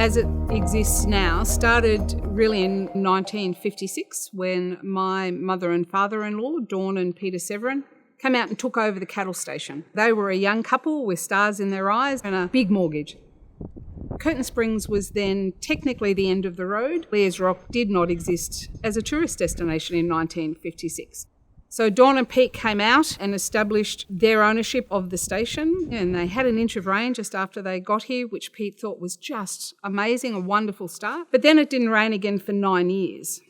as it exists now started really in 1956 when my mother and father-in-law, Dawn and Peter Severin, came out and took over the cattle station. They were a young couple with stars in their eyes and a big mortgage. Curtin Springs was then technically the end of the road. Lears Rock did not exist as a tourist destination in 1956. So Dawn and Pete came out and established their ownership of the station, and they had an inch of rain just after they got here, which Pete thought was just amazing, a wonderful start. But then it didn't rain again for 9 years.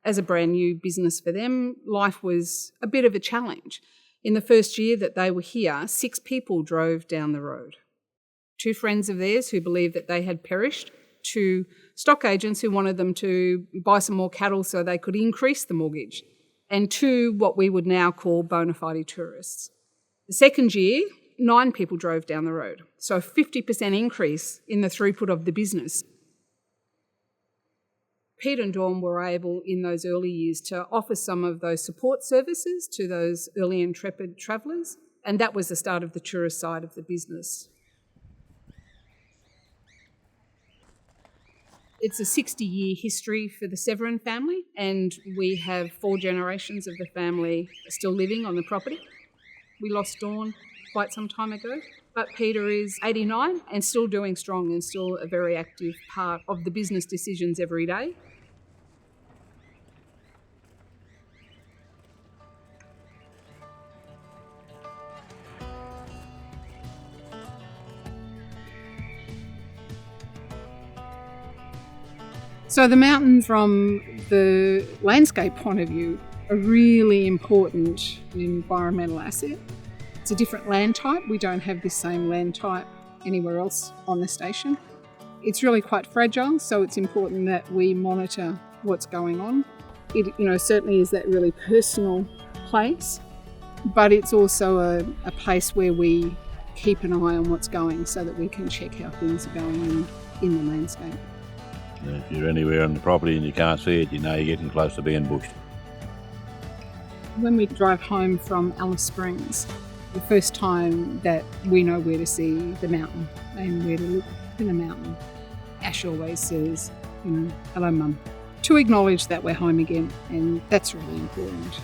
As a brand new business for them, life was a bit of a challenge. In the first year that they were here, 6 people drove down the road. 2 friends of theirs who believed that they had perished, 2 stock agents who wanted them to buy some more cattle so they could increase the mortgage, and 2 what we would now call bona fide tourists. The second year, 9 people drove down the road, so a 50% increase in the throughput of the business. Pete and Dawn were able in those early years to offer some of those support services to those early intrepid travellers, and that was the start of the tourist side of the business. It's a 60-year history for the Severin family, and we have 4 generations of the family still living on the property. We lost Dawn quite some time ago, but Peter is 89 and still doing strong and still a very active part of the business decisions every day. So the mountains from the landscape point of view are really important environmental asset. It's a different land type. We don't have this same land type anywhere else on the station. It's really quite fragile, so it's important that we monitor what's going on. It certainly is that really personal place, but it's also a place where we keep an eye on what's going so that we can check how things are going in the landscape. If you're anywhere on the property and you can't see it, you know you're getting close to being bushed. When we drive home from Alice Springs, the first time that we know where to see the mountain and where to look in the mountain, Ash always says, hello mum, to acknowledge that we're home again, and that's really important.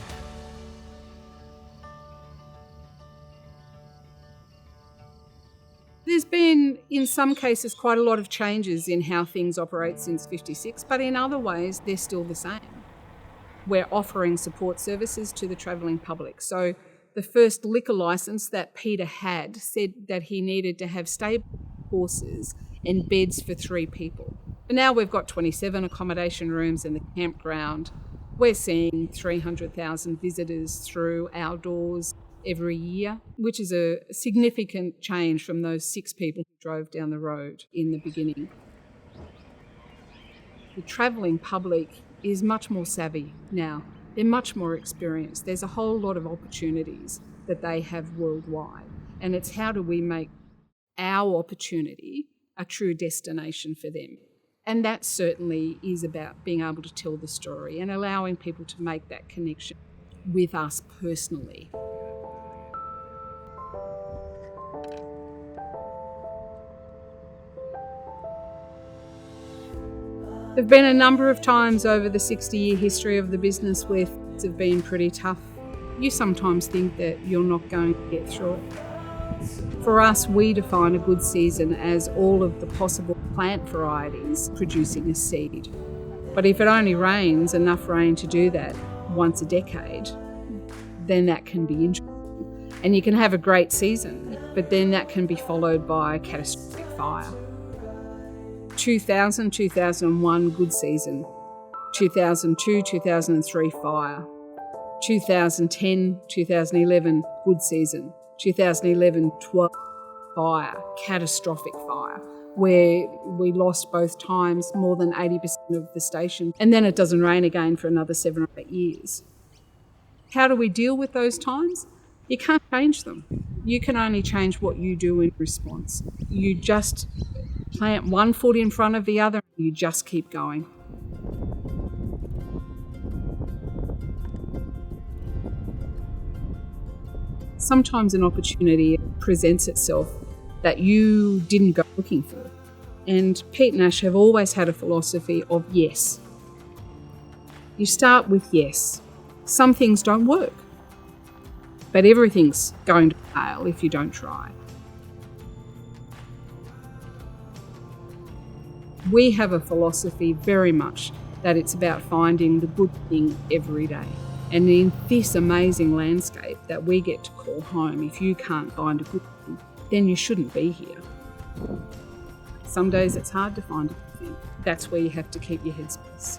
There's been, in some cases, quite a lot of changes in how things operate since 56, but in other ways, they're still the same. We're offering support services to the travelling public. So the first liquor licence that Peter had said that he needed to have stable horses and beds for 3 people. But now we've got 27 accommodation rooms in the campground. We're seeing 300,000 visitors through our doors every year, which is a significant change from those 6 people who drove down the road in the beginning. The travelling public is much more savvy now. They're much more experienced. There's a whole lot of opportunities that they have worldwide. And it's how do we make our opportunity a true destination for them. And that certainly is about being able to tell the story and allowing people to make that connection with us personally. There have been a number of times over the 60-year history of the business where things have been pretty tough. You sometimes think that you're not going to get through it. For us, we define a good season as all of the possible plant varieties producing a seed. But if it only rains enough rain to do that once a decade, then that can be interesting. And you can have a great season, but then that can be followed by a catastrophic fire. 2000, 2001, good season. 2002, 2003, fire. 2010, 2011, good season. 2011, 12, fire, catastrophic fire, where we lost both times more than 80% of the station, and then it doesn't rain again for another 7 or 8 years. How do we deal with those times? You can't change them. You can only change what you do in response. You just plant one foot in front of the other, and you just keep going. Sometimes an opportunity presents itself that you didn't go looking for. And Pete and Ash have always had a philosophy of yes. You start with yes. Some things don't work, but everything's going to fail if you don't try. We have a philosophy very much that it's about finding the good thing every day. And in this amazing landscape that we get to call home, if you can't find a good thing, then you shouldn't be here. Some days it's hard to find a good thing. That's where you have to keep your headspace.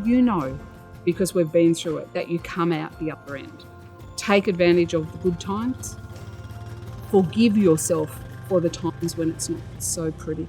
You know, because we've been through it, that you come out the other end. Take advantage of the good times. Forgive yourself for the times when it's not so pretty.